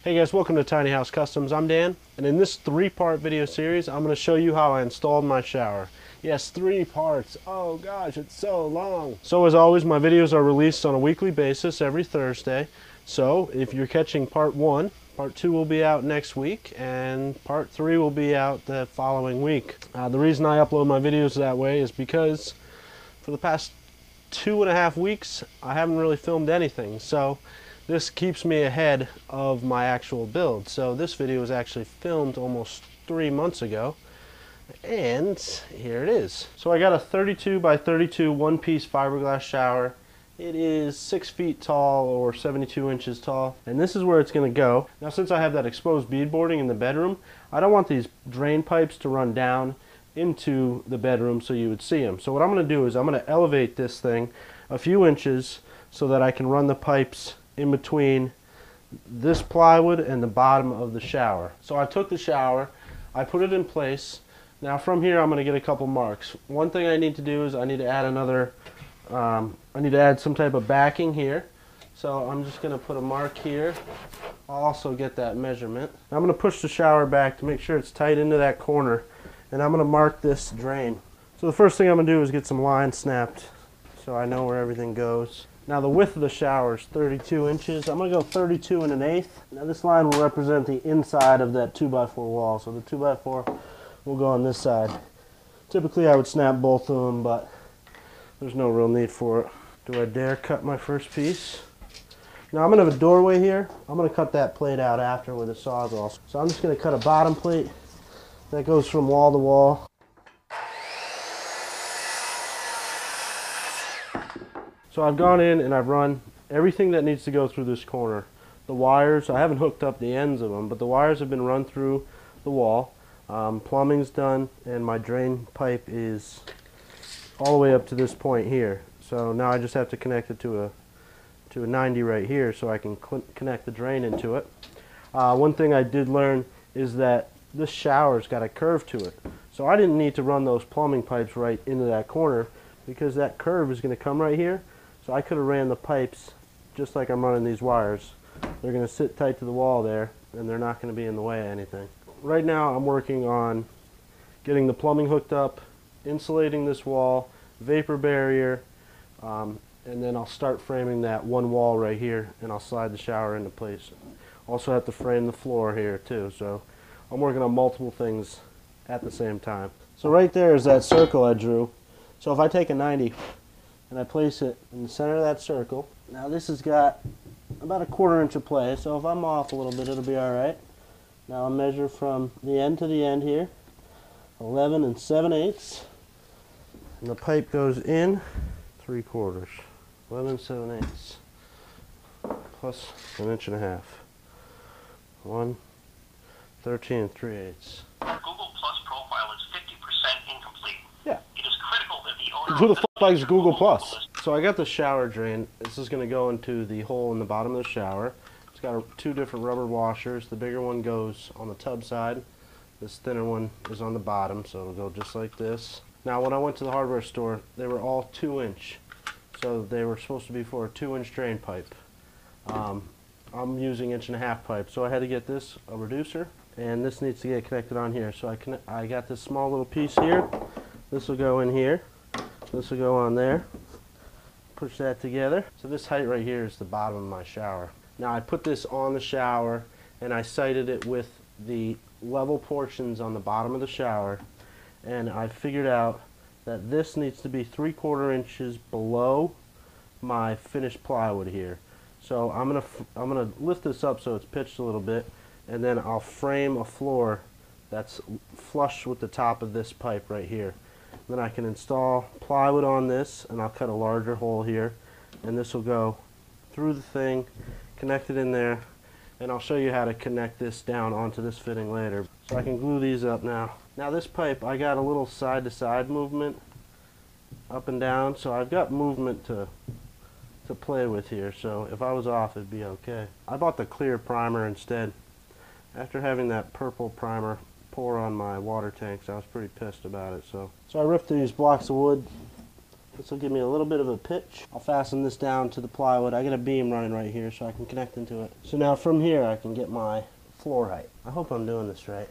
Hey guys, welcome to Tiny House Customs. I'm Dan, and in this three-part video series, I'm going to show you how I installed my shower. Yes, 3 parts. Oh gosh, it's so long. So as always, my videos are released on a weekly basis every Thursday. So if you're catching part 1, part 2 will be out next week, and part 3 will be out the following week. The reason I upload my videos that way is because for the past 2.5 weeks, I haven't really filmed anything. So this keeps me ahead of my actual build. So this video was actually filmed almost 3 months ago, and here it is. So I got a 32 by 32 one-piece fiberglass shower. It is 6 feet tall or 72 inches tall, and this is where it's going to go. Now, since I have that exposed beadboarding in the bedroom, I don't want these drain pipes to run down into the bedroom so you would see them. So what I'm going to do is I'm going to elevate this thing a few inches so that I can run the pipes in between this plywood and the bottom of the shower. So I took the shower, I put it in place. Now from here I'm going to get a couple marks. One thing I need to do is I need to add another, I need to add some type of backing here. So I'm just going to put a mark here. I'll also get that measurement. I'm going to push the shower back to make sure it's tight into that corner, and I'm going to mark this drain. So the first thing I'm going to do is get some lines snapped so I know where everything goes. Now the width of the shower is 32 inches. I'm going to go 32 1/8. Now this line will represent the inside of that 2x4 wall. So the 2x4 will go on this side. Typically I would snap both of them, but there's no real need for it. Do I dare cut my first piece? Now I'm going to have a doorway here. I'm going to cut that plate out after with a sawzall. So I'm just going to cut a bottom plate that goes from wall to wall. So I've gone in and I've run everything that needs to go through this corner. The wires, I haven't hooked up the ends of them, but the wires have been run through the wall. Plumbing's done, and my drain pipe is all the way up to this point here. So now I just have to connect it to a 90 right here so I can connect the drain into it. One thing I did learn is that this shower's got a curve to it. So I didn't need to run those plumbing pipes right into that corner because that curve is going to come right here. So I could have ran the pipes just like I'm running these wires. They're going to sit tight to the wall there, and they're not going to be in the way of anything. Right now I'm working on getting the plumbing hooked up, insulating this wall, vapor barrier, and then I'll start framing that one wall right here, and I'll slide the shower into place. Also have to frame the floor here too, so I'm working on multiple things at the same time. So right there is that circle I drew. So if I take a 90 and I place it in the center of that circle, now this has got about a 1/4 inch of play, so if I'm off a little bit it'll be alright. Now I'll measure from the end to the end here, 11 7/8, and the pipe goes in 3/4, 11 7/8, plus 1.5 inches, 1, 13 3/8. Our Google Plus profile is 50% incomplete. Yeah. It is critical that the owner Who the fuck likes Google Plus? So I got the shower drain. This is going to go into the hole in the bottom of the shower. It's got 2 different rubber washers. The bigger one goes on the tub side. This thinner one is on the bottom, so it'll go just like this. Now when I went to the hardware store, they were all 2-inch. So they were supposed to be for a 2-inch drain pipe. I'm using 1.5-inch pipe, so I had to get this, a reducer, and this needs to get connected on here. So I got this small little piece here. This will go in here. This will go on there. Push that together. So this height right here is the bottom of my shower. Now I put this on the shower and I sighted it with the level portions on the bottom of the shower, and I figured out that this needs to be 3/4 inches below my finished plywood here. So I'm gonna lift this up so it's pitched a little bit, and then I'll frame a floor that's flush with the top of this pipe right here. Then I can install plywood on this, and I'll cut a larger hole here, and this will go through the thing, connect it in there, and I'll show you how to connect this down onto this fitting later. So I can glue these up now. Now this pipe, I got a little side to side movement up and down, so I've got movement to play with here, so if I was off it'd be okay. I bought the clear primer instead. After having that purple primer pour on my water tanks, I was pretty pissed about it. So I ripped these blocks of wood This will give me a little bit of a pitch. I'll fasten this down to the plywood. I got a beam running right here so I can connect into it. So now from here I can get my floor height. I hope I'm doing this right.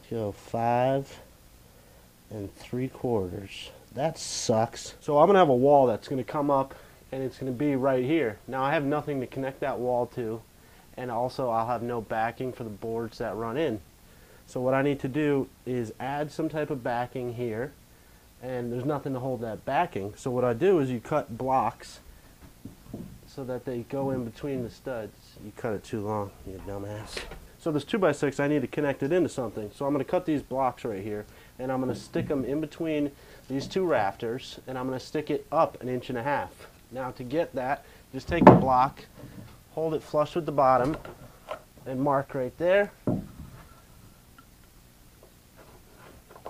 Go 5 3/4. That sucks. So I'm gonna have a wall that's gonna come up and it's gonna be right here. Now I have nothing to connect that wall to, and also I'll have no backing for the boards that run in. So what I need to do is add some type of backing here, and there's nothing to hold that backing. So what I do is you cut blocks so that they go in between the studs. You cut it too long, you dumbass. So this 2x6, I need to connect it into something. So I'm going to cut these blocks right here, and I'm going to stick them in between these two rafters, and I'm going to stick it up 1.5 inches. Now to get that, just take the block, hold it flush with the bottom, and mark right there,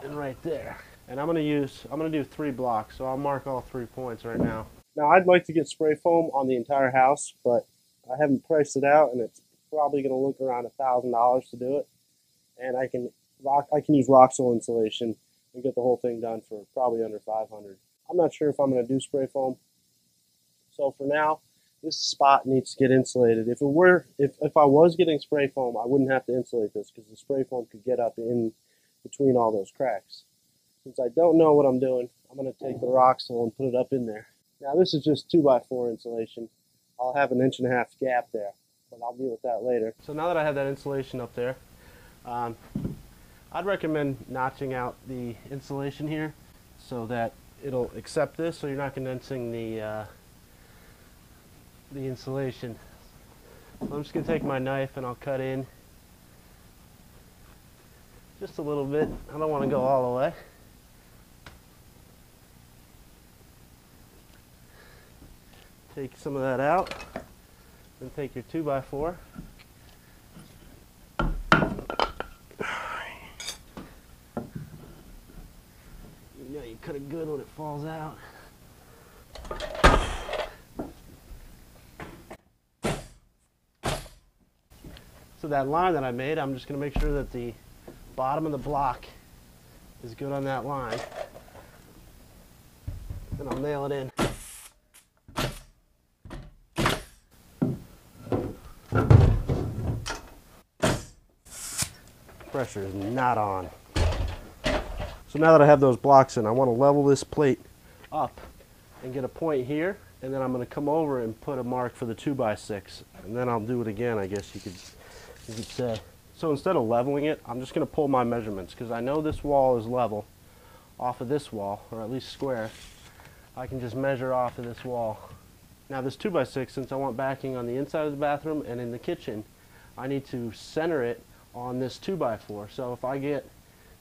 and right there. And I'm going to do 3 blocks, so I'll mark all 3 points right now. Now I'd like to get spray foam on the entire house, but I haven't priced it out, and it's probably going to look around $1,000 to do it. And I can use Roxol insulation and get the whole thing done for probably under $500. I'm not sure if I'm going to do spray foam. So for now, this spot needs to get insulated. If I was getting spray foam, I wouldn't have to insulate this because the spray foam could get up in between all those cracks. Since I don't know what I'm doing, I'm going to take the Roxol and put it up in there. Now this is just 2x4 insulation. I'll have 1.5 inch gap there, but I'll deal with that later. So now that I have that insulation up there, I'd recommend notching out the insulation here so that it'll accept this, so you're not condensing the insulation. So I'm just going to take my knife and I'll cut in just a little bit. I don't want to go all the way. Take some of that out, then take your 2x4. You know you cut it good when it falls out. So that line that I made, I'm just going to make sure that the bottom of the block is good on that line. Then I'll nail it in. Pressure is not on. So now that I have those blocks in, I want to level this plate up and get a point here, and then I'm going to come over and put a mark for the 2x6, and then I'll do it again, I guess you could say. So instead of leveling it, I'm just going to pull my measurements, because I know this wall is level off of this wall, or at least square. I can just measure off of this wall. Now this 2x6, since I want backing on the inside of the bathroom and in the kitchen, I need to center it on this 2x4. So if I get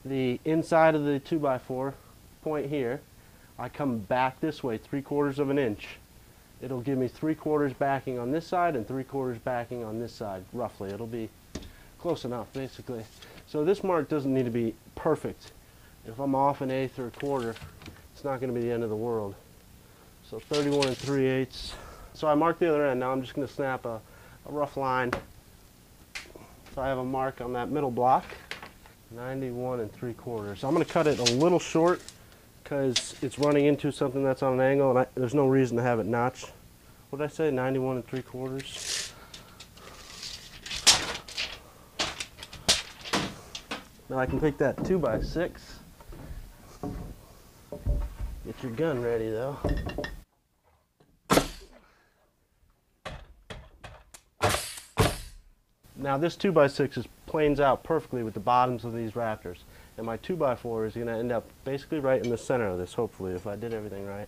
the inside of the 2x4 point here, I come back this way 3/4 inch. It'll give me 3/4 backing on this side and 3/4 backing on this side, roughly. It'll be close enough, basically. So this mark doesn't need to be perfect. If I'm off 1/8 or 1/4, it's not going to be the end of the world. So 31 3/8. So I marked the other end. Now I'm just going to snap a rough line. So I have a mark on that middle block, 91 3/4. So I'm going to cut it a little short because it's running into something that's on an angle, and there's no reason to have it notched. What did I say? 91 3/4. Now I can take that 2x6. Get your gun ready though. Now this 2x6 is planes out perfectly with the bottoms of these rafters, and my 2x4 is going to end up basically right in the center of this, hopefully, if I did everything right.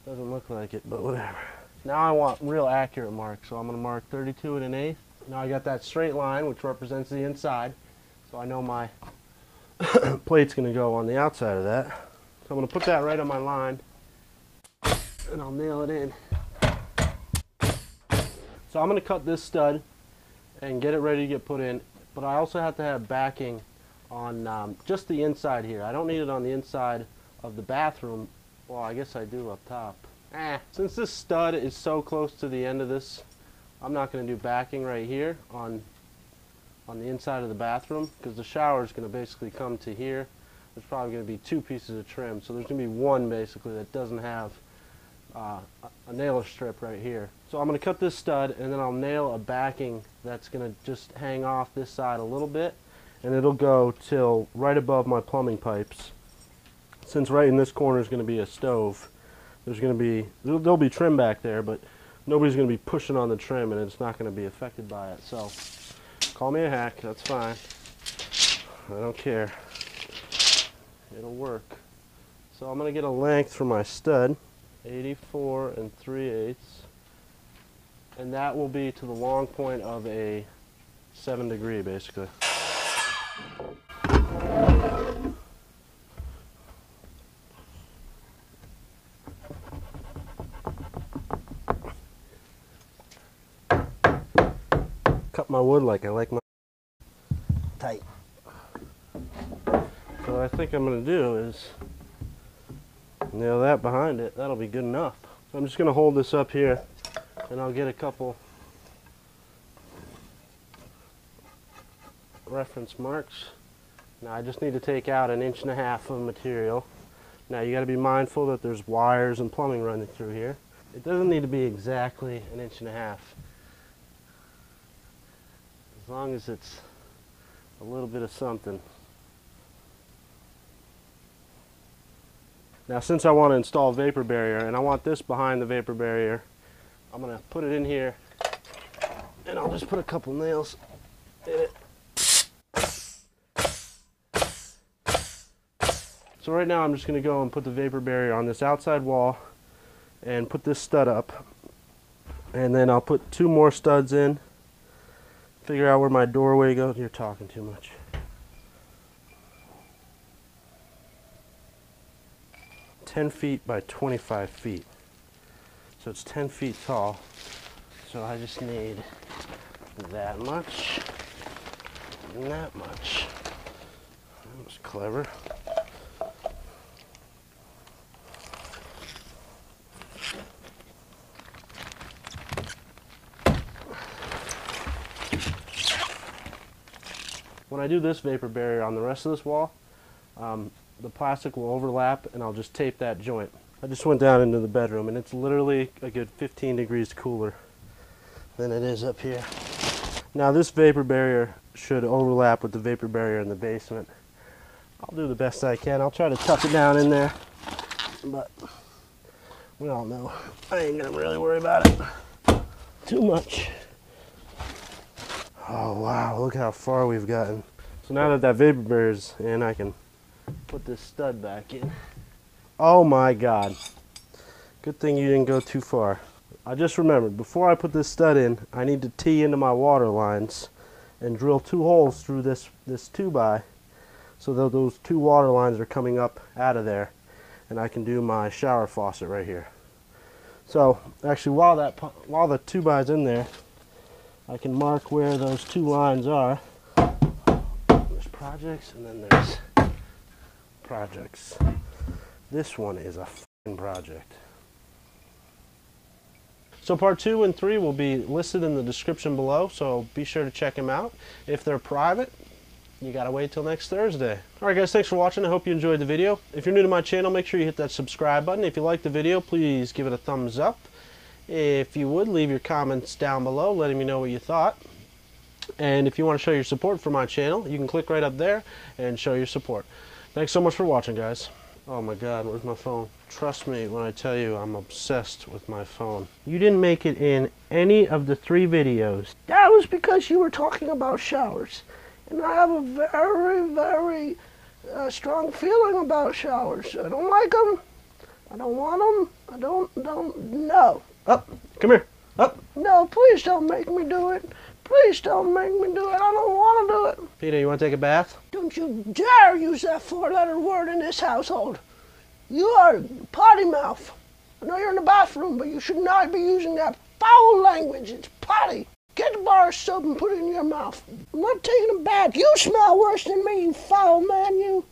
Doesn't look like it, but whatever. Now I want real accurate marks, so I'm going to mark 32 1/8. Now I got that straight line, which represents the inside, so I know my plate's going to go on the outside of that. So I'm going to put that right on my line, and I'll nail it in. So I'm going to cut this stud and get it ready to get put in, but I also have to have backing on just the inside here. I don't need it on the inside of the bathroom. Well, I guess I do up top. Since this stud is so close to the end of this, I'm not going to do backing right here on the inside of the bathroom, because the shower is going to basically come to here. there's probably going to be 2 pieces of trim. So there's going to be one basically that doesn't have a nailer strip right here. So I'm going to cut this stud, and then I'll nail a backing that's going to just hang off this side a little bit, and it'll go till right above my plumbing pipes. Since right in this corner is going to be a stove, there'll be trim back there, but nobody's going to be pushing on the trim, and it's not going to be affected by it. So call me a hack, that's fine. I don't care. It'll work. So I'm going to get a length for my stud, 84 3/8, and that will be to the long point of a 7 degree basically. Cut my wood like I like my tight. So what I think I'm going to do is nail that behind it. That'll be good enough. So I'm just going to hold this up here, and I'll get a couple reference marks. Now I just need to take out 1.5 inches of material. Now you got to be mindful that there's wires and plumbing running through here. It doesn't need to be exactly 1.5 inches. As long as it's a little bit of something. Now since I want to install a vapor barrier, and I want this behind the vapor barrier, I'm going to put it in here, and I'll just put a couple nails in it. So right now I'm just going to go and put the vapor barrier on this outside wall and put this stud up, and then I'll put 2 more studs in, figure out where my doorway goes. You're talking too much. "10 feet by 25 feet. So it's 10 feet tall. So I just need that much and that much. That was clever. When I do this vapor barrier on the rest of this wall, the plastic will overlap, and I'll just tape that joint. I just went down into the bedroom, and it's literally a good 15 degrees cooler than it is up here. Now this vapor barrier should overlap with the vapor barrier in the basement. I'll do the best I can. I'll try to tuck it down in there, but we all know I ain't gonna really worry about it too much. Oh wow, look how far we've gotten. So now that that vapor barrier's in, I can put this stud back in. Oh my god. Good thing you didn't go too far. I just remembered, before I put this stud in, I need to tee into my water lines and drill 2 holes through this 2x, so that those 2 water lines are coming up out of there, and I can do my shower faucet right here. So actually, while the 2x's in there, I can mark where those 2 lines are. There's projects, and then there's projects. This one is a f***ing project. So part 2 and 3 will be listed in the description below, so be sure to check them out. If they're private, you gotta wait till next Thursday. Alright guys, thanks for watching. I hope you enjoyed the video. If you're new to my channel, make sure you hit that subscribe button. If you liked the video, please give it a thumbs up. If you would, leave your comments down below letting me know what you thought. And if you want to show your support for my channel, you can click right up there and show your support. Thanks so much for watching, guys. Oh my god, where's my phone? Trust me when I tell you I'm obsessed with my phone. You didn't make it in any of the 3 videos. That was because you were talking about showers. And I have a very, very strong feeling about showers. I don't like them. I don't want them. No. Up, come here. Up. No, please don't make me do it. Please don't make me do it. I don't want to do it. Peter, you want to take a bath? Don't you dare use that 4-letter word in this household. You are potty mouth. I know you're in the bathroom, but you should not be using that foul language. It's potty. Get the bar of soap and put it in your mouth. I'm not taking a bath. You smell worse than me, you foul man, you.